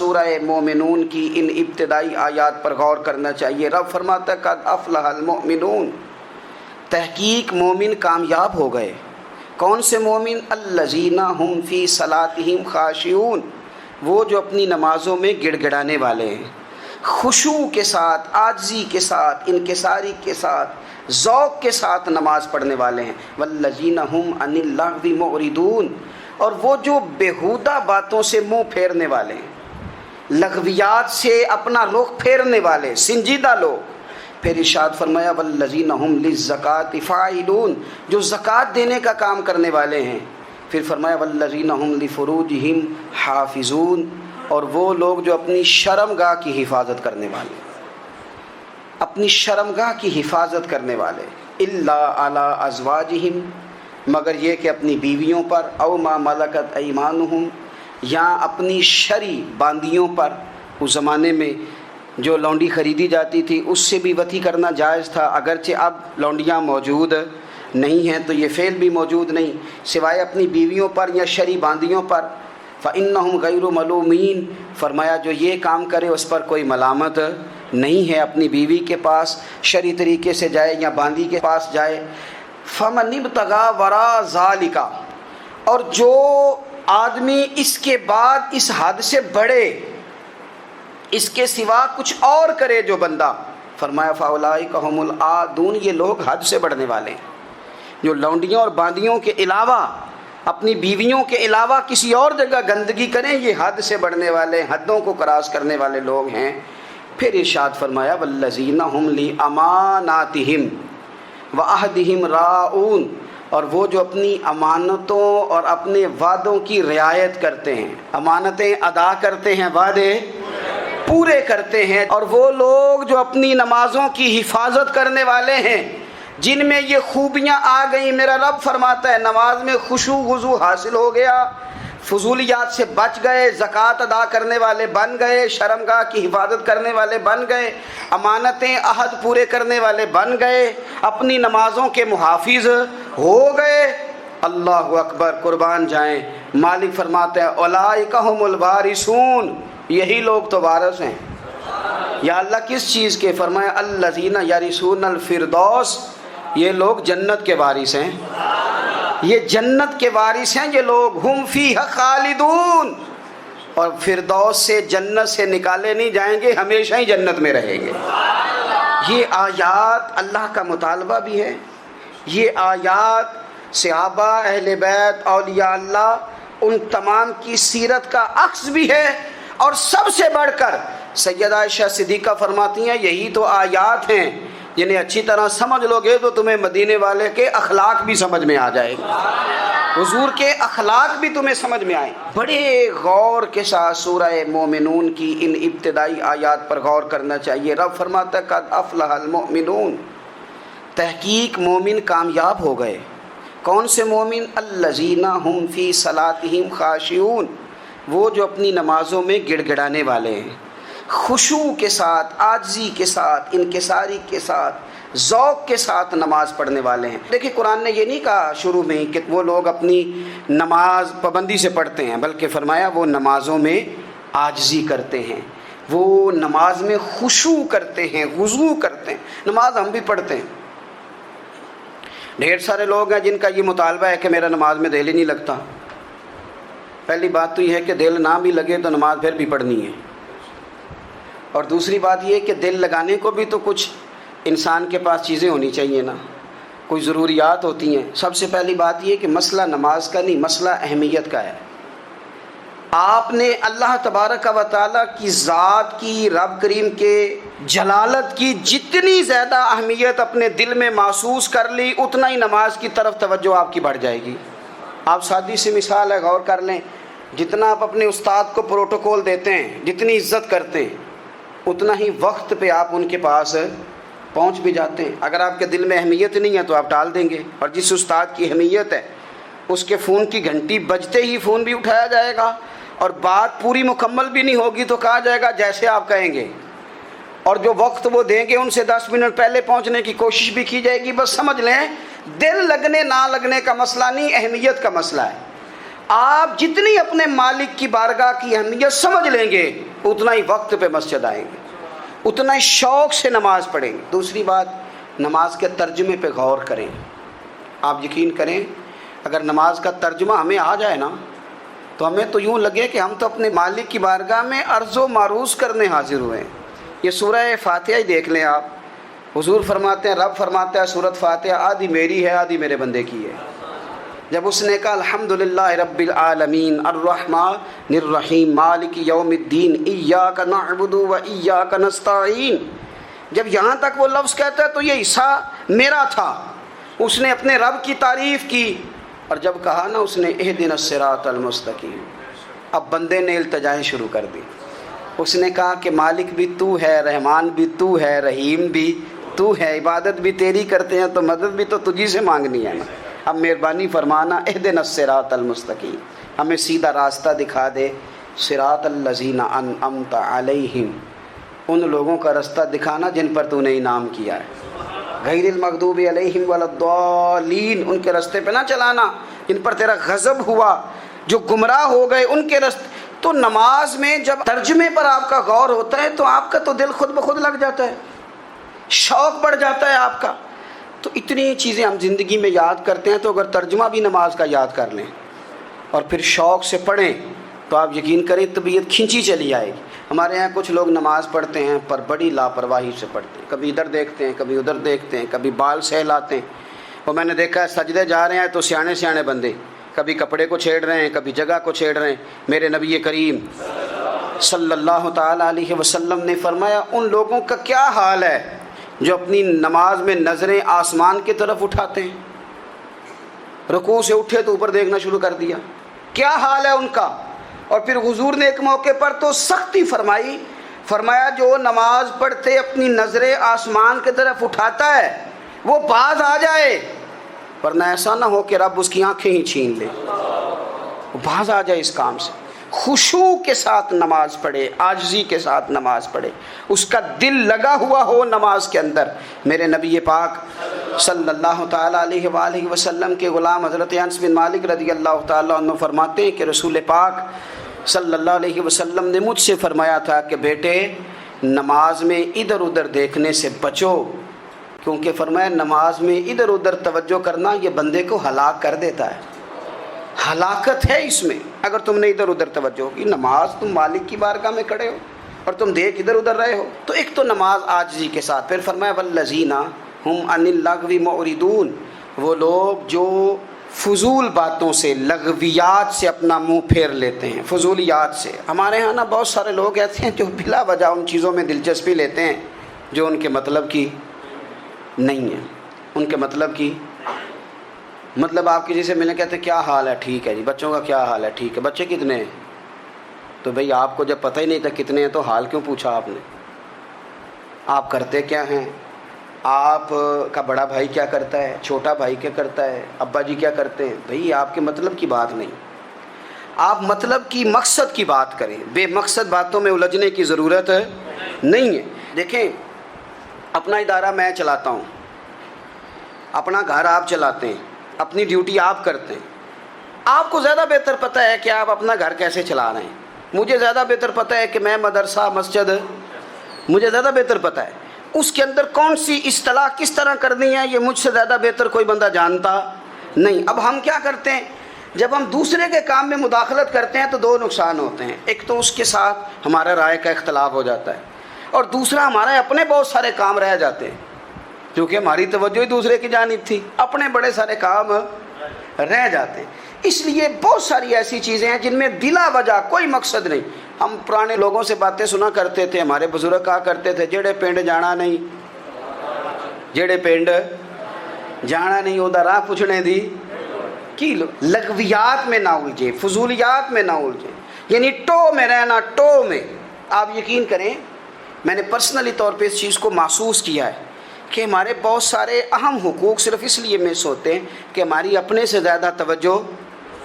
سورہ مومنون کی ان ابتدائی آیات پر غور کرنا چاہیے۔ رب فرماتا ہے قد افلح المؤمنون، تحقیق مومن کامیاب ہو گئے۔ کون سے مومن؟ الذین هم فی صلاتہم خاشعون، وہ جو اپنی نمازوں میں گڑ گڑانے والے ہیں، خشوع کے ساتھ، عاجزی کے ساتھ، انکساری کے ساتھ، ذوق کے ساتھ نماز پڑھنے والے ہیں۔ والذین هم عن اللغو معرضون، اور وہ جو بیہودہ باتوں سے منہ پھیرنے والے ہیں، لغویات سے اپنا رخ پھیرنے والے سنجیدہ لوگ۔ پھر ارشاد فرمایا والذین هم للزکاۃ فاعلون، جو زکوٰۃ دینے کا کام کرنے والے ہیں۔ پھر فرمایا والذین هم لفروجہم حافظون، اور وہ لوگ جو اپنی شرمگاہ کی حفاظت کرنے والے، اپنی شرمگاہ کی حفاظت کرنے والے۔ الا علی ازواجہم، مگر یہ کہ اپنی بیویوں پر، او ما ملکت ایمانہم، یا اپنی شرعی باندیوں پر۔ اس زمانے میں جو لونڈی خریدی جاتی تھی اس سے بھی وطی کرنا جائز تھا، اگرچہ اب لونڈیاں موجود نہیں ہیں تو یہ فعل بھی موجود نہیں، سوائے اپنی بیویوں پر یا شرعی باندیوں پر۔ فإنہم غیر ملومین، فرمایا جو یہ کام کرے اس پر کوئی ملامت نہیں ہے، اپنی بیوی کے پاس شرعی طریقے سے جائے یا باندی کے پاس جائے۔ فمن ابتغى وراء ذلك، اور جو آدمی اس کے بعد اس حد سے بڑھے، اس کے سوا کچھ اور کرے جو بندہ، فرمایا فاولئک هم العادون، یہ لوگ حد سے بڑھنے والے ہیں۔ جو لونڈیوں اور باندیوں کے علاوہ، اپنی بیویوں کے علاوہ کسی اور جگہ گندگی کریں، یہ حد سے بڑھنے والے، حدوں کو کراس کرنے والے لوگ ہیں۔ پھر ارشاد فرمایا والذین هم لاماناتہم وعہدہم راعون، اور وہ جو اپنی امانتوں اور اپنے وعدوں کی رعایت کرتے ہیں، امانتیں ادا کرتے ہیں، وعدے پورے کرتے ہیں۔ اور وہ لوگ جو اپنی نمازوں کی حفاظت کرنے والے ہیں، جن میں یہ خوبیاں آ گئیں۔ میرا رب فرماتا ہے نماز میں خشوع وضو حاصل ہو گیا، فضولیات سے بچ گئے، زکوٰۃ ادا کرنے والے بن گئے، شرمگاہ کی حفاظت کرنے والے بن گئے، امانتیں عہد پورے کرنے والے بن گئے، اپنی نمازوں کے محافظ ہو گئے۔ اللہ اکبر، قربان جائیں۔ مالک فرماتے ہیں اولئک هم الوارثون، یہی لوگ تو وارث ہیں۔ یا اللہ کس چیز کے؟ فرمایا الذین یرثون الفردوس، یہ لوگ جنت کے وارث ہیں، یہ جنت کے وارث ہیں یہ لوگ۔ ہم فیہا خالدون، اور فردوس سے، جنت سے نکالے نہیں جائیں گے، ہمیشہ ہی جنت میں رہیں گے۔ یہ آیات اللہ کا مطالبہ بھی ہے، یہ آیات صحابہ، اہل بیت، اولیاء اللہ، ان تمام کی سیرت کا عکس بھی ہے۔ اور سب سے بڑھ کر سیدہ عائشہ صدیقہ فرماتی ہیں یہی تو آیات ہیں جنہیں اچھی طرح سمجھ لو گے تو تمہیں مدینے والے کے اخلاق بھی سمجھ میں آ جائے گا، حضور کے اخلاق بھی تمہیں سمجھ میں آئیں۔ بڑے غور کے ساتھ سورہ مومنون کی ان ابتدائی آیات پر غور کرنا چاہیے۔ رب فرماتا ہے قد افلح المؤمنون، تحقیق مومن کامیاب ہو گئے۔ کون سے مومن؟ الذین هم فی صلاتہم خاشعون، وہ جو اپنی نمازوں میں گڑ گڑانے والے ہیں، خشوع کے ساتھ، عاجزی کے ساتھ، انکساری کے ساتھ، ذوق کے ساتھ نماز پڑھنے والے ہیں۔ دیکھیں قرآن نے یہ نہیں کہا شروع میں کہ وہ لوگ اپنی نماز پابندی سے پڑھتے ہیں، بلکہ فرمایا وہ نمازوں میں عاجزی کرتے ہیں، وہ نماز میں خشوع کرتے ہیں، خضوع کرتے ہیں۔ نماز ہم بھی پڑھتے ہیں، ڈھیر سارے لوگ ہیں جن کا یہ مطالبہ ہے کہ میرا نماز میں دل ہی نہیں لگتا۔ پہلی بات تو یہ ہے کہ دل نہ بھی لگے تو نماز پھر بھی پڑھنی ہے، اور دوسری بات یہ ہے کہ دل لگانے کو بھی تو کچھ انسان کے پاس چیزیں ہونی چاہیے نا، کوئی ضروریات ہوتی ہیں۔ سب سے پہلی بات یہ کہ مسئلہ نماز کا نہیں، مسئلہ اہمیت کا ہے۔ آپ نے اللہ تبارک و تعالیٰ کی ذات کی، رب کریم کے جلالت کی جتنی زیادہ اہمیت اپنے دل میں محسوس کر لی، اتنا ہی نماز کی طرف توجہ آپ کی بڑھ جائے گی۔ آپ سادی سی مثال ہے، غور کر لیں، جتنا آپ اپنے استاد کو پروٹوکول دیتے ہیں، جتنی عزت کرتے ہیں، اتنا ہی وقت پہ آپ ان کے پاس پہنچ بھی جاتے ہیں۔ اگر آپ کے دل میں اہمیت نہیں ہے تو آپ ٹال دیں گے، اور جس استاد کی اہمیت ہے اس کے فون کی گھنٹی بجتے ہی فون بھی اٹھایا جائے گا، اور بات پوری مکمل بھی نہیں ہوگی تو کہا جائے گا جیسے آپ کہیں گے، اور جو وقت وہ دیں گے ان سے 10 منٹ پہلے پہنچنے کی کوشش بھی کی جائے گی۔ بس سمجھ لیں دل لگنے نہ لگنے کا مسئلہ نہیں، اہمیت کا مسئلہ ہے۔ آپ جتنی اپنے مالک کی بارگاہ کی اہمیت سمجھ لیں گے اتنا ہی وقت پہ مسجد آئیں گے، اتنا ہی شوق سے نماز پڑھیں گے۔ دوسری بات، نماز کے ترجمے پہ غور کریں۔ آپ یقین کریں اگر نماز کا ترجمہ ہمیں آ جائے نا تو ہمیں تو یوں لگے کہ ہم تو اپنے مالک کی بارگاہ میں عرض و معروض کرنے حاضر ہوئے ہیں۔ یہ سورہ فاتحہ ہی دیکھ لیں آپ، حضور فرماتے ہیں، رب فرماتا ہے سورۃ فاتحہ آدھی میری ہے آدھی میرے بندے کی ہے۔ جب اس نے کہا الحمدللہ رب العالمین الرحمن الرحیم مالک یوم الدین ایاک نعبد و ایاک نستعین، جب یہاں تک وہ لفظ کہتا ہے تو یہ حصہ میرا تھا۔ اس نے اپنے رب کی تعریف کی، اور جب کہا نا اس نے اہدنا الصراط المستقیم، اب بندے نے التجائیں شروع کر دی۔ اس نے کہا کہ مالک بھی تو ہے، رحمان بھی تو ہے، رحیم بھی تو ہے، عبادت بھی تیری کرتے ہیں تو مدد بھی تو تجھی سے مانگنی ہے نا، اب مہربانی فرمانا اہدنا الصراط المستقیم، ہمیں سیدھا راستہ دکھا دے، صراط الذین انعمت علیہم، ان لوگوں کا راستہ دکھانا جن پر تو نے انعام کیا ہے، غیر المغضوب علیہم ولا الضالین، ان کے راستے پہ نہ چلانا جن پر تیرا غضب ہوا، جو گمراہ ہو گئے ان کے راستے۔ تو نماز میں جب ترجمے پر آپ کا غور ہوتا ہے تو آپ کا تو دل خود بخود لگ جاتا ہے، شوق بڑھ جاتا ہے آپ کا۔ تو اتنی چیزیں ہم زندگی میں یاد کرتے ہیں، تو اگر ترجمہ بھی نماز کا یاد کر لیں اور پھر شوق سے پڑھیں تو آپ یقین کریں طبیعت کھنچی چلی آئے گی۔ ہمارے یہاں کچھ لوگ نماز پڑھتے ہیں پر بڑی لاپرواہی سے پڑھتے ہیں، کبھی ادھر دیکھتے ہیں کبھی ادھر دیکھتے ہیں، کبھی بال سہلاتے ہیں۔ اور میں نے دیکھا ہے سجدے جا رہے ہیں تو سیانے سیانے بندے کبھی کپڑے کو چھیڑ رہے ہیں کبھی جگہ کو چھیڑ رہے ہیں۔ میرے نبی کریم صلی اللہ تعالیٰ علیہ وسلم نے فرمایا ان لوگوں کا کیا حال ہے جو اپنی نماز میں نظریں آسمان کی طرف اٹھاتے ہیں، رکوع سے اٹھے تو اوپر دیکھنا شروع کر دیا، کیا حال ہے ان کا۔ اور پھر حضور نے ایک موقع پر تو سختی فرمائی، فرمایا جو نماز پڑھتے اپنی نظریں آسمان کی طرف اٹھاتا ہے وہ باز آ جائے، ورنہ ایسا نہ ہو کہ رب اس کی آنکھیں ہی چھین لے، وہ باز آ جائے اس کام سے۔ خشوع کے ساتھ نماز پڑھے، عاجزی کے ساتھ نماز پڑھے، اس کا دل لگا ہوا ہو نماز کے اندر۔ میرے نبی پاک صلی اللہ تعالیٰ علیہ وآلہ وسلم کے غلام حضرت انس بن مالک رضی اللہ تعالیٰ عنہ فرماتے ہیں کہ رسول پاک صلی اللہ علیہ وسلم نے مجھ سے فرمایا تھا کہ بیٹے نماز میں ادھر ادھر دیکھنے سے بچو، کیونکہ فرمایا نماز میں ادھر ادھر توجہ کرنا یہ بندے کو ہلاک کر دیتا ہے، ہلاکت ہے اس میں اگر تم نے ادھر ادھر توجہ ہوگی۔ نماز تم مالک کی بارگاہ میں کھڑے ہو اور تم دیکھ ادھر ادھر رہے ہو، تو ایک تو نماز عاجزی کے ساتھ۔ پھر فرمایا والذین ہم عن اللغو معرضون، وہ لوگ جو فضول باتوں سے لغویات سے اپنا منہ پھیر لیتے ہیں، فضولیات سے۔ ہمارے ہاں نا بہت سارے لوگ ایسے ہیں جو بلا وجہ ان چیزوں میں دلچسپی لیتے ہیں جو ان کے مطلب کی نہیں ہے، ان کے مطلب کی مطلب آپ کسی سے ملنے کہتے ہیں کیا حال ہے، ٹھیک ہے جی، بچوں کا کیا حال ہے، ٹھیک ہے، بچے کتنے ہیں؟ تو بھئی آپ کو جب پتہ ہی نہیں تھا کتنے ہیں تو حال کیوں پوچھا آپ نے؟ آپ کرتے کیا ہیں؟ آپ کا بڑا بھائی کیا کرتا ہے، چھوٹا بھائی کیا کرتا ہے، ابا جی کیا کرتے ہیں؟ بھئی آپ کے مطلب کی بات نہیں، آپ مطلب کی مقصد کی بات کریں، بے مقصد باتوں میں الجھنے کی ضرورت نہیں ہے۔ دیکھیں اپنا ادارہ میں چلاتا ہوں، اپنا گھر آپ چلاتے ہیں، اپنی ڈیوٹی آپ کرتے ہیں، آپ کو زیادہ بہتر پتہ ہے کہ آپ اپنا گھر کیسے چلا رہے ہیں، مجھے زیادہ بہتر پتہ ہے کہ میں مدرسہ مسجد، مجھے زیادہ بہتر پتہ ہے اس کے اندر کون سی اصطلاح کس طرح کرنی ہے، یہ مجھ سے زیادہ بہتر کوئی بندہ جانتا نہیں۔ اب ہم کیا کرتے ہیں جب ہم دوسرے کے کام میں مداخلت کرتے ہیں تو دو نقصان ہوتے ہیں، ایک تو اس کے ساتھ ہمارا رائے کا اختلاف ہو جاتا ہے، اور دوسرا ہمارے اپنے بہت سارے کام رہ جاتے ہیں، کیونکہ ہماری توجہ ہی دوسرے کی جانب تھی، اپنے بڑے سارے کام رہ جاتے ہیں۔ اس لیے بہت ساری ایسی چیزیں ہیں جن میں بلا وجہ کوئی مقصد نہیں۔ ہم پرانے لوگوں سے باتیں سنا کرتے تھے، ہمارے بزرگ کہا کرتے تھے جڑے پنڈ جانا نہیں، جڑے پنڈ جانا نہیں ادھر راہ پوچھنے دی کی لغویات میں نہ الجھے، فضولیات میں نہ الجھے، یعنی ٹو میں رہنا، ٹو میں۔ آپ یقین کریں میں نے پرسنلی طور پہ اس چیز کو محسوس کیا ہے کہ ہمارے بہت سارے اہم حقوق صرف اس لیے مس ہوتے ہیں کہ ہماری اپنے سے زیادہ توجہ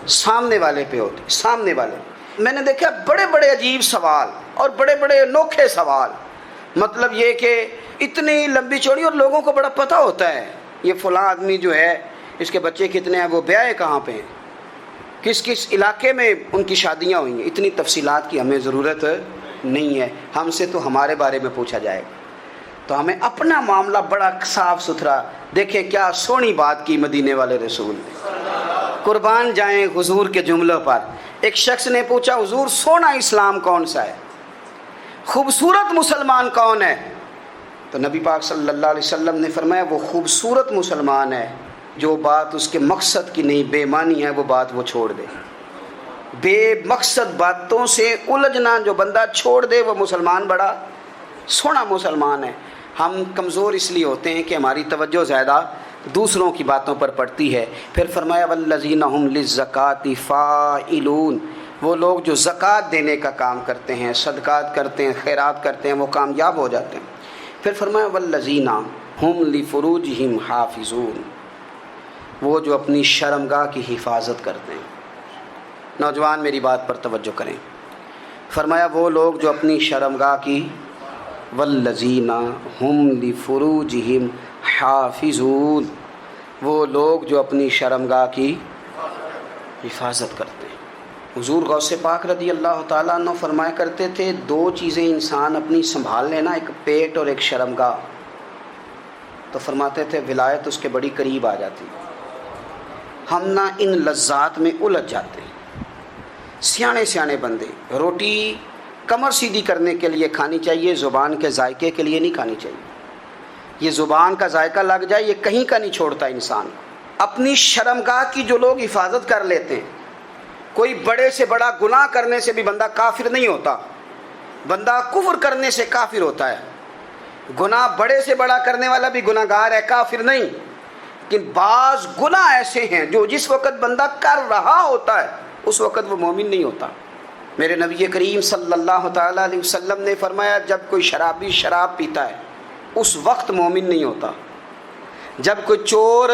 سامنے والے پہ ہوتی، سامنے والے۔ میں نے دیکھا بڑے بڑے عجیب سوال اور بڑے بڑے انوکھے سوال، مطلب یہ کہ اتنی لمبی چوڑی، اور لوگوں کو بڑا پتہ ہوتا ہے یہ فلاں آدمی جو ہے اس کے بچے کتنے ہیں، وہ بیاہ کہاں پہ ہیں، کس کس علاقے میں ان کی شادیاں ہوئی ہیں، اتنی تفصیلات کی ہمیں ضرورت نہیں ہے. ہم سے تو ہمارے بارے میں پوچھا جائے گا. تو ہمیں اپنا معاملہ بڑا صاف ستھرا. دیکھیں کیا سونی بات کی مدینے والے رسول نے. قربان جائیں حضور کے جملوں پر. ایک شخص نے پوچھا حضور سونا اسلام کون سا ہے، خوبصورت مسلمان کون ہے؟ تو نبی پاک صلی اللہ علیہ وسلم نے فرمایا وہ خوبصورت مسلمان ہے جو بات اس کے مقصد کی نہیں بے معنی ہے وہ بات وہ چھوڑ دے. بے مقصد باتوں سے الجھنا جو بندہ چھوڑ دے وہ مسلمان بڑا سونا مسلمان ہے. ہم کمزور اس لیے ہوتے ہیں کہ ہماری توجہ زیادہ دوسروں کی باتوں پر پڑتی ہے. پھر فرمایا والذین هم للزکاۃ فاعلون، وہ لوگ جو زکوٰۃ دینے کا کام کرتے ہیں، صدقات کرتے ہیں، خیرات کرتے ہیں، وہ کامیاب ہو جاتے ہیں. پھر فرمایا والذین هم لفروجہم حافظون، وہ جو اپنی شرمگاہ کی حفاظت کرتے ہیں. نوجوان میری بات پر توجہ کریں. فرمایا وہ لوگ جو اپنی شرمگاہ کی، والذین هم لفروجہم حافظون، وہ لوگ جو اپنی شرمگاہ کی حفاظت کرتے ہیں. حضور غوث پاک رضی اللہ تعالیٰ عنہ فرمایا کرتے تھے دو چیزیں انسان اپنی سنبھال لینا، ایک پیٹ اور ایک شرمگاہ. تو فرماتے تھے ولایت اس کے بڑی قریب آ جاتی. ہم نہ ان لذات میں الجھ جاتے ہیں. سیانے سیانے بندے روٹی کمر سیدھی کرنے کے لیے کھانی چاہیے، زبان کے ذائقے کے لیے نہیں کھانی چاہیے. یہ زبان کا ذائقہ لگ جائے یہ کہیں کا نہیں چھوڑتا انسان. اپنی شرمگاہ کی جو لوگ حفاظت کر لیتے ہیں، کوئی بڑے سے بڑا گناہ کرنے سے بھی بندہ کافر نہیں ہوتا. بندہ کفر کرنے سے کافر ہوتا ہے. گناہ بڑے سے بڑا کرنے والا بھی گناہ گار ہے، کافر نہیں. لیکن بعض گناہ ایسے ہیں جو جس وقت بندہ کر رہا ہوتا ہے اس وقت وہ مومن نہیں ہوتا. میرے نبی کریم صلی اللہ تعالیٰ علیہ وسلم نے فرمایا جب کوئی شرابی شراب پیتا ہے اس وقت مومن نہیں ہوتا. جب کوئی چور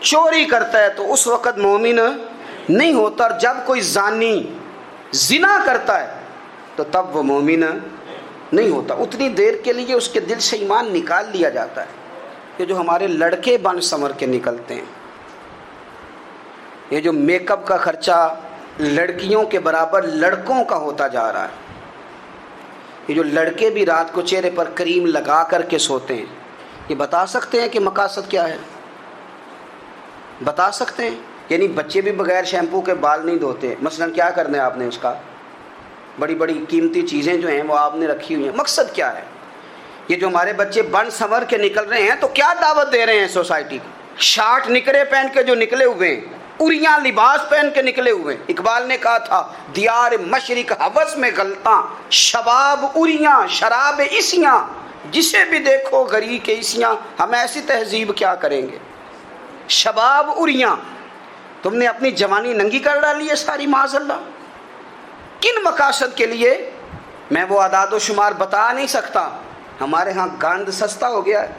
چوری کرتا ہے تو اس وقت مومن نہیں ہوتا. اور جب کوئی زانی زنا کرتا ہے تو تب وہ مومن نہیں ہوتا. اتنی دیر کے لیے اس کے دل سے ایمان نکال لیا جاتا ہے. یہ جو ہمارے لڑکے بن سنور کے نکلتے ہیں، یہ جو میک اپ کا خرچہ لڑکیوں کے برابر لڑکوں کا ہوتا جا رہا ہے، یہ جو لڑکے بھی رات کو چہرے پر کریم لگا کر کے سوتے ہیں، یہ بتا سکتے ہیں کہ مقاصد کیا ہے؟ بتا سکتے ہیں؟ یعنی بچے بھی بغیر شیمپو کے بال نہیں دھوتے. مثلا کیا کرنا ہے آپ نے اس کا؟ بڑی بڑی قیمتی چیزیں جو ہیں وہ آپ نے رکھی ہوئی ہیں. مقصد کیا ہے؟ یہ جو ہمارے بچے بن سنور کے نکل رہے ہیں تو کیا دعوت دے رہے ہیں سوسائٹی کو؟ شارٹ نکرے پہن کے جو نکلے ہوئے ہیں، اریاں لباس پہن کے نکلے ہوئے ہیں. اقبال نے کہا تھا دیار مشرق ہوس میں غلطاں، شباب اریاں شراب اسیاں، جسے بھی دیکھو غری کے اسیاں. ہم ایسی تہذیب کیا کریں گے؟ شباب اریاں، تم نے اپنی جوانی ننگی کر ڈالی ہے ساری معاذ اللہ. کن مقاصد کے لیے؟ میں وہ اعداد و شمار بتا نہیں سکتا. ہمارے ہاں گند سستا ہو گیا ہے،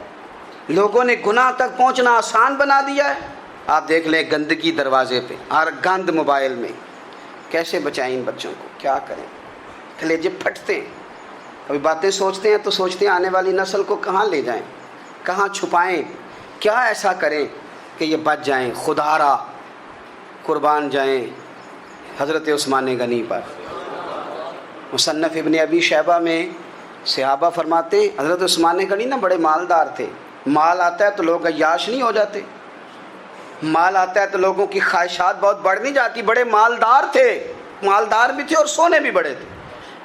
لوگوں نے گناہ تک پہنچنا آسان بنا دیا ہے. آپ دیکھ لیں گندگی دروازے پہ اور گند موبائل میں. کیسے بچائیں ان بچوں کو؟ کیا کریں؟ کلیجے پھٹتے ہیں. کبھی باتیں سوچتے ہیں تو سوچتے ہیں آنے والی نسل کو کہاں لے جائیں، کہاں چھپائیں، کیا ایسا کریں کہ یہ بچ جائیں. خدا را قربان جائیں حضرت عثمان غنی پر. مصنف ابن ابی شیبہ میں صحابہ فرماتے ہیں حضرت عثمان غنی نا بڑے مالدار تھے. مال آتا ہے تو لوگ عیاش نہیں ہو جاتے، مال آتا ہے تو لوگوں کی خواہشات بہت بڑھ نہیں جاتی. بڑے مالدار تھے، مالدار بھی تھے اور سونے بھی بڑے تھے.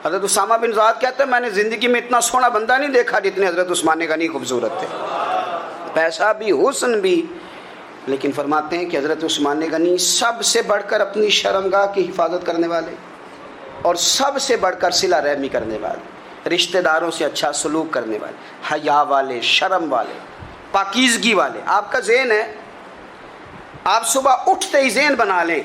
حضرت اسامہ بن زید کہتے ہیں میں نے زندگی میں اتنا سونا بندہ نہیں دیکھا جتنے حضرت عثمان غنی خوبصورت تھے. پیسہ بھی حسن بھی. لیکن فرماتے ہیں کہ حضرت عثمان غنی سب سے بڑھ کر اپنی شرمگاہ کی حفاظت کرنے والے اور سب سے بڑھ کر صلہ رحمی کرنے والے، رشتہ داروں سے اچھا سلوک کرنے والے، حیا والے، شرم والے، پاکیزگی والے. آپ کا ذہن ہے، آپ صبح اٹھتے ہی ذہن بنا لیں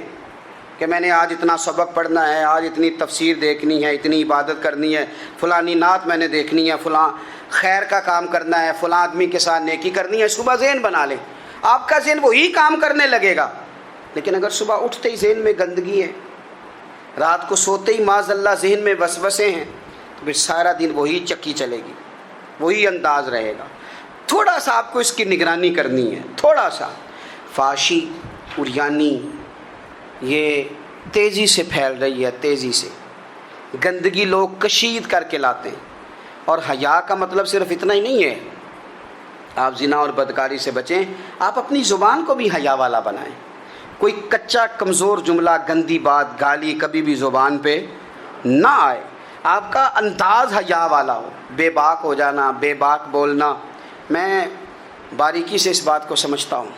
کہ میں نے آج اتنا سبق پڑھنا ہے، آج اتنی تفسیر دیکھنی ہے، اتنی عبادت کرنی ہے، فلانی نعت میں نے دیکھنی ہے، فلاں خیر کا کام کرنا ہے، فلاں آدمی کے ساتھ نیکی کرنی ہے. صبح ذہن بنا لیں، آپ کا ذہن وہی کام کرنے لگے گا. لیکن اگر صبح اٹھتے ہی ذہن میں گندگی ہے، رات کو سوتے ہی معاذ اللہ ذہن میں وسوسے ہیں، تو پھر سارا دن وہی چکی چلے گی، وہی انداز رہے گا. تھوڑا سا آپ کو اس کی نگرانی کرنی ہے. تھوڑا سا فحاشی، اریانی، یہ تیزی سے پھیل رہی ہے، تیزی سے گندگی لوگ کشید کر کے لاتے ہیں۔ اور حیا کا مطلب صرف اتنا ہی نہیں ہے آپ زنا اور بدکاری سے بچیں، آپ اپنی زبان کو بھی حیا والا بنائیں۔ کوئی کچا کمزور جملہ، گندی بات، گالی کبھی بھی زبان پہ نہ آئے، آپ کا انداز حیا والا ہو۔ بے باک ہو جانا، بے باک بولنا، میں باریکی سے اس بات کو سمجھتا ہوں،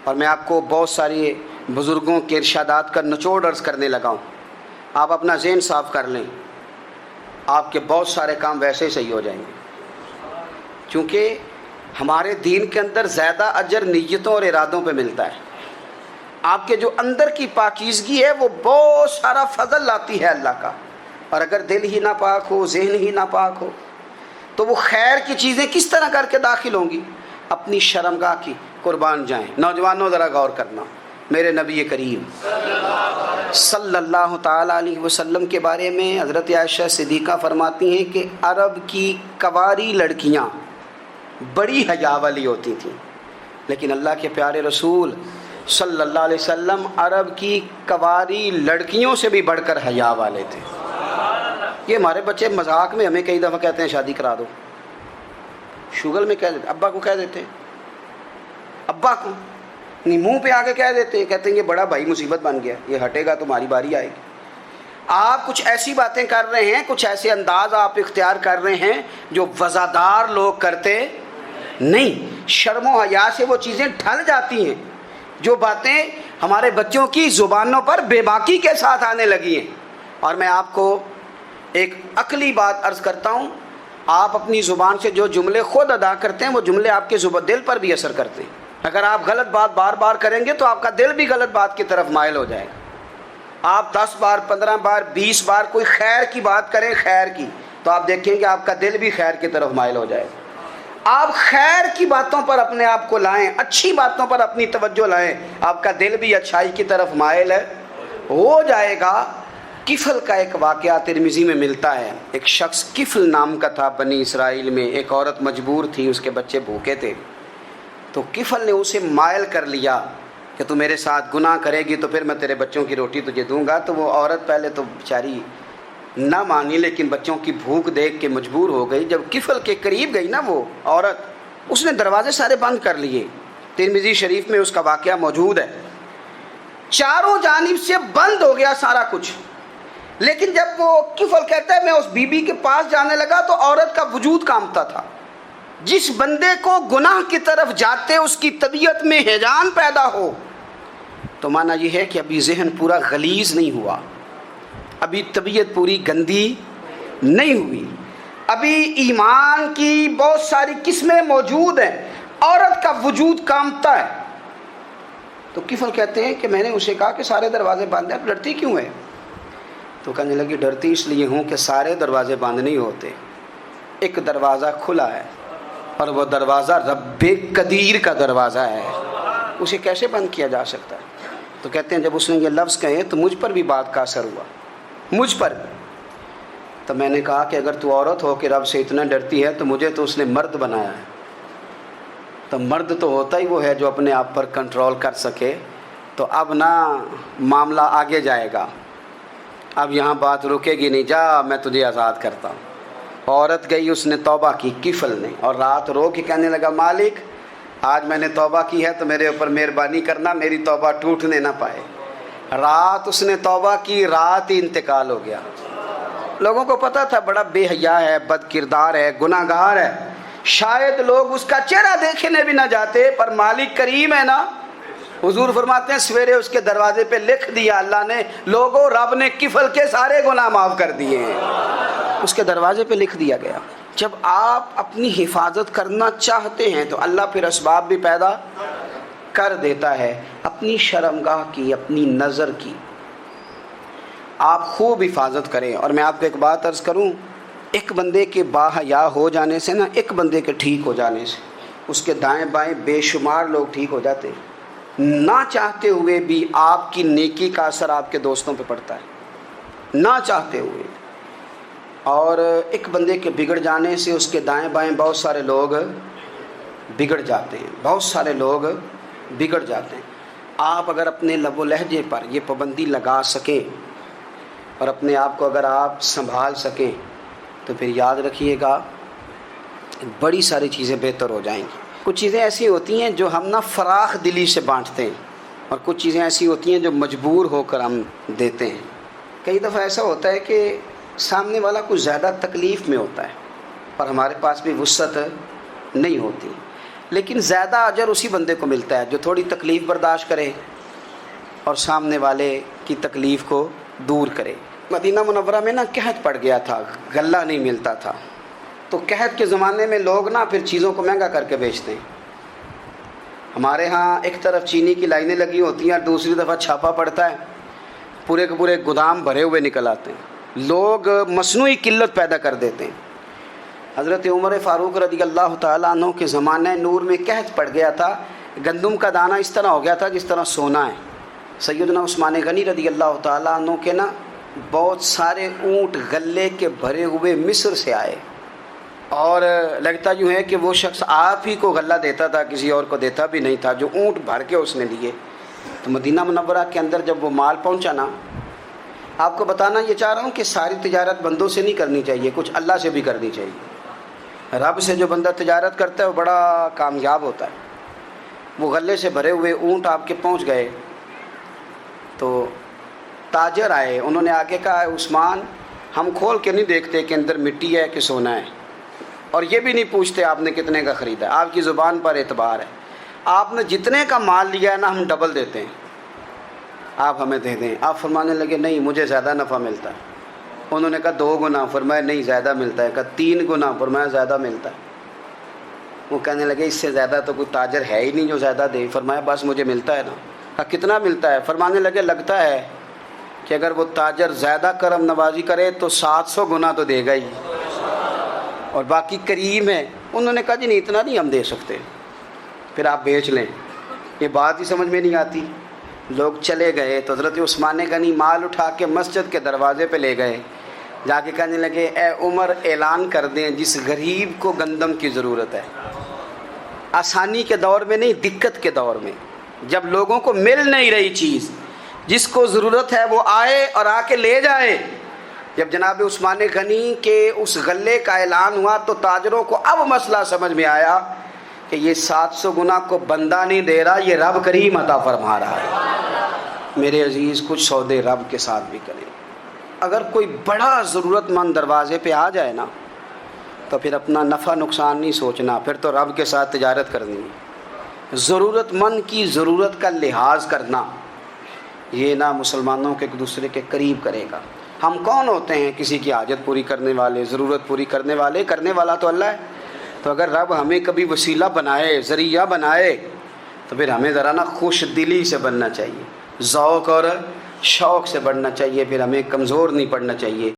اور میں آپ کو بہت ساری بزرگوں کے ارشادات کا نچوڑ عرض کرنے لگا ہوں۔ آپ اپنا ذہن صاف کر لیں، آپ کے بہت سارے کام ویسے ہی صحیح ہو جائیں گے، کیونکہ ہمارے دین کے اندر زیادہ اجر نیتوں اور ارادوں پہ ملتا ہے۔ آپ کے جو اندر کی پاکیزگی ہے وہ بہت سارا فضل لاتی ہے اللہ کا، اور اگر دل ہی نہ پاک ہو، ذہن ہی نہ پاک ہو، تو وہ خیر کی چیزیں کس طرح کر کے داخل ہوں گی؟ اپنی شرمگاہ کی قربان جائیں۔ نوجوانوں ذرا غور کرنا، میرے نبی کریم صلی اللہ تعالیٰ علیہ وسلم کے بارے میں حضرت عائشہ صدیقہ فرماتی ہیں کہ عرب کی کنواری لڑکیاں بڑی حیا والی ہوتی تھیں، لیکن اللہ کے پیارے رسول صلی اللہ علیہ وسلم عرب کی کنواری لڑکیوں سے بھی بڑھ کر حیا والے تھے۔ یہ ہمارے بچے مذاق میں ہمیں کئی دفعہ کہتے ہیں شادی کرا دو، شوگل میں کہہ دیتے، ابا کو کہہ دیتے ہیں، ابا کو نہیں، منہ پہ آگے کہہ دیتے ہیں، کہتے ہیں یہ بڑا بھائی مصیبت بن گیا، یہ ہٹے گا تمہاری باری آئے گی۔ آپ کچھ ایسی باتیں کر رہے ہیں، کچھ ایسے انداز آپ اختیار کر رہے ہیں جو وزادار لوگ کرتے نہیں۔ شرم و حیا سے وہ چیزیں ڈھل جاتی ہیں جو باتیں ہمارے بچوں کی زبانوں پر بے باکی کے ساتھ آنے لگی ہیں۔ اور میں آپ کو ایک عقلی بات عرض کرتا ہوں، آپ اپنی زبان سے جو جملے خود ادا کرتے ہیں وہ جملے آپ کے دل پر بھی اثر کرتے ہیں۔ اگر آپ غلط بات بار بار کریں گے تو آپ کا دل بھی غلط بات کی طرف مائل ہو جائے گا۔ آپ 10 بار، 15 بار، 20 بار کوئی خیر کی بات کریں، خیر کی، تو آپ دیکھیں کہ آپ کا دل بھی خیر کی طرف مائل ہو جائے گا۔ آپ خیر کی باتوں پر اپنے آپ کو لائیں، اچھی باتوں پر اپنی توجہ لائیں، آپ کا دل بھی اچھائی کی طرف مائل ہو جائے گا۔ کفل کا ایک واقعہ ترمذی میں ملتا ہے۔ ایک شخص کفل نام کا تھا بنی اسرائیل میں، ایک عورت مجبور تھی، اس کے بچے بھوکے تھے، تو کفل نے اسے مائل کر لیا کہ تو میرے ساتھ گناہ کرے گی تو پھر میں تیرے بچوں کی روٹی تجھے دوں گا۔ تو وہ عورت پہلے تو بیچاری نہ مانی، لیکن بچوں کی بھوک دیکھ کے مجبور ہو گئی۔ جب کفل کے قریب گئی نا وہ عورت، اس نے دروازے سارے بند کر لیے، ترمذی شریف میں اس کا واقعہ موجود ہے، چاروں جانب سے بند ہو گیا سارا کچھ۔ لیکن جب وہ کفل کہتا ہے میں اس بی بی کے پاس جانے لگا تو عورت کا وجود کانپتا تھا۔ جس بندے کو گناہ کی طرف جاتے اس کی طبیعت میں ہیجان پیدا ہو، تو معنی یہ ہے کہ ابھی ذہن پورا غلیظ نہیں ہوا، ابھی طبیعت پوری گندی نہیں ہوئی، ابھی ایمان کی بہت ساری قسمیں موجود ہیں، عورت کا وجود کانپتا ہے۔ تو کفل کہتے ہیں کہ میں نے اسے کہا کہ سارے دروازے بند ہیں، ڈرتی کیوں ہے؟ تو کہنے لگی ڈرتی اس لیے ہوں کہ سارے دروازے بند نہیں ہوتے، ایک دروازہ کھلا ہے اور وہ دروازہ رب قدیر کا دروازہ ہے، اسے کیسے بند کیا جا سکتا ہے؟ تو کہتے ہیں جب اس نے یہ لفظ کہے تو مجھ پر بھی بات کا اثر ہوا، مجھ پر بھی۔ تو میں نے کہا کہ اگر تو عورت ہو کہ رب سے اتنا ڈرتی ہے تو مجھے تو اس نے مرد بنایا ہے، تو مرد تو ہوتا ہی وہ ہے جو اپنے آپ پر کنٹرول کر سکے۔ تو اب نہ معاملہ آگے جائے گا، اب یہاں بات رکے گی نہیں، جا میں تجھے آزاد کرتا ہوں۔ عورت گئی، اس نے توبہ کی، کفل نے، اور رات رو کے کہنے لگا مالک آج میں نے توبہ کی ہے تو میرے اوپر مہربانی کرنا، میری توبہ ٹوٹنے نہ پائے۔ رات اس نے توبہ کی، رات ہی انتقال ہو گیا۔ لوگوں کو پتہ تھا بڑا بے حیا ہے، بد کردار ہے، گناہ گار ہے، شاید لوگ اس کا چہرہ دیکھنے بھی نہ جاتے، پر مالک کریم ہے نا۔ حضور فرماتے ہیں سویرے اس کے دروازے پہ لکھ دیا اللہ نے، لوگوں رب نے کفل کے سارے گناہ معاف کر دیے ہیں، اس کے دروازے پہ لکھ دیا گیا۔ جب آپ اپنی حفاظت کرنا چاہتے ہیں تو اللہ پھر اسباب بھی پیدا کر دیتا ہے۔ اپنی شرمگاہ کی، اپنی نظر کی آپ خوب حفاظت کریں۔ اور میں آپ کو ایک بات عرض کروں، ایک بندے کے باحیا ہو جانے سے نا، ایک بندے کے ٹھیک ہو جانے سے اس کے دائیں بائیں بے شمار لوگ ٹھیک ہو جاتے ہیں۔ نہ چاہتے ہوئے بھی آپ کی نیکی کا اثر آپ کے دوستوں پہ پڑتا ہے، نہ چاہتے ہوئے۔ اور ایک بندے کے بگڑ جانے سے اس کے دائیں بائیں بہت سارے لوگ بگڑ جاتے ہیں، بہت سارے لوگ بگڑ جاتے ہیں۔ آپ اگر اپنے لب و لہجے پر یہ پابندی لگا سکیں اور اپنے آپ کو اگر آپ سنبھال سکیں تو پھر یاد رکھیے گا بڑی ساری چیزیں بہتر ہو جائیں گی۔ کچھ چیزیں ایسی ہوتی ہیں جو ہم فراخ دلی سے بانٹتے ہیں، اور کچھ چیزیں ایسی ہوتی ہیں جو مجبور ہو کر ہم دیتے ہیں۔ کئی دفعہ ایسا ہوتا ہے کہ سامنے والا کچھ زیادہ تکلیف میں ہوتا ہے اور ہمارے پاس بھی وسعت نہیں ہوتی، لیکن زیادہ اجر اسی بندے کو ملتا ہے جو تھوڑی تکلیف برداشت کرے اور سامنے والے کی تکلیف کو دور کرے۔ مدینہ منورہ میں قحط پڑ گیا تھا، غلہ نہیں ملتا تھا، تو قحط کے زمانے میں لوگ پھر چیزوں کو مہنگا کر کے بیچتے ہیں۔ ہمارے ہاں ایک طرف چینی کی لائنیں لگی ہوتی ہیں اور دوسری دفعہ چھاپا پڑتا ہے، پورے کے پورے گودام بھرے ہوئے نکل آتے ہیں، لوگ مصنوعی قلت پیدا کر دیتے ہیں۔ حضرت عمر فاروق رضی اللہ تعالیٰ عنہ کے زمانہ نور میں قحط پڑ گیا تھا، گندم کا دانہ اس طرح ہو گیا تھا جس طرح سونا ہے۔ سیدنا عثمان غنی رضی اللہ تعالیٰ عنہ کے بہت سارے اونٹ غلے کے بھرے ہوئے مصر سے آئے، اور لگتا یوں ہے کہ وہ شخص آپ ہی کو غلہ دیتا تھا، کسی اور کو دیتا بھی نہیں تھا، جو اونٹ بھر کے اس نے لیے۔ تو مدینہ منورہ کے اندر جب وہ مال پہنچا آپ کو بتانا یہ چاہ رہا ہوں کہ ساری تجارت بندوں سے نہیں کرنی چاہیے، کچھ اللہ سے بھی کرنی چاہیے۔ رب سے جو بندہ تجارت کرتا ہے وہ بڑا کامیاب ہوتا ہے۔ وہ غلے سے بھرے ہوئے اونٹ آپ کے پہنچ گئے تو تاجر آئے، انہوں نے آگے کہا عثمان ہم کھول کے نہیں دیکھتے کہ اندر مٹی ہے کہ سونا ہے، اور یہ بھی نہیں پوچھتے آپ نے کتنے کا خریدا، آپ کی زبان پر اعتبار ہے، آپ نے جتنے کا مال لیا ہے ہم ڈبل دیتے ہیں، آپ ہمیں دے دیں۔ آپ فرمانے لگے نہیں مجھے زیادہ نفع ملتا ہے۔ انہوں نے کہا 2 گنا، فرمایا نہیں زیادہ ملتا ہے، کہا 3 گنا، فرمایا زیادہ ملتا ہے۔ وہ کہنے لگے اس سے زیادہ تو کوئی تاجر ہے ہی نہیں جو زیادہ دے، فرمایا بس مجھے ملتا ہے نا۔ کہا کتنا ملتا ہے؟ فرمانے لگے لگتا ہے کہ اگر وہ تاجر زیادہ کرم نوازی کرے تو 700 گنا تو دے گا ہی، اور باقی کریم ہے۔ انہوں نے کہا جی نہیں اتنا نہیں ہم دے سکتے، پھر آپ بیچ لیں۔ یہ بات ہی سمجھ میں نہیں آتی۔ لوگ چلے گئے تو حضرت عثمان غنی مال اٹھا کے مسجد کے دروازے پہ لے گئے، جا کے کہنے لگے اے عمر اعلان کر دیں جس غریب کو گندم کی ضرورت ہے، آسانی کے دور میں نہیں، دقت کے دور میں جب لوگوں کو مل نہیں رہی چیز، جس کو ضرورت ہے وہ آئے اور آ کے لے جائے۔ جب جناب عثمان غنی کے اس غلے کا اعلان ہوا تو تاجروں کو اب مسئلہ سمجھ میں آیا کہ یہ 700 گنا کو بندہ نہیں دے رہا، یہ رب کریم عطا فرما رہا ہے۔ میرے عزیز کچھ سودے رب کے ساتھ بھی کریں۔ اگر کوئی بڑا ضرورت مند دروازے پہ آ جائے تو پھر اپنا نفع نقصان نہیں سوچنا، پھر تو رب کے ساتھ تجارت کرنی ہے۔ ضرورت مند کی ضرورت کا لحاظ کرنا یہ مسلمانوں کے ایک دوسرے کے قریب کرے گا۔ ہم کون ہوتے ہیں کسی کی حاجت پوری کرنے والے، ضرورت پوری کرنے والے؟ کرنے والا تو اللہ ہے۔ تو اگر رب ہمیں کبھی وسیلہ بنائے، ذریعہ بنائے، تو پھر ہمیں ذرا خوش دلی سے بننا چاہیے، ذوق اور شوق سے بڑھنا چاہیے، پھر ہمیں کمزور نہیں پڑنا چاہیے۔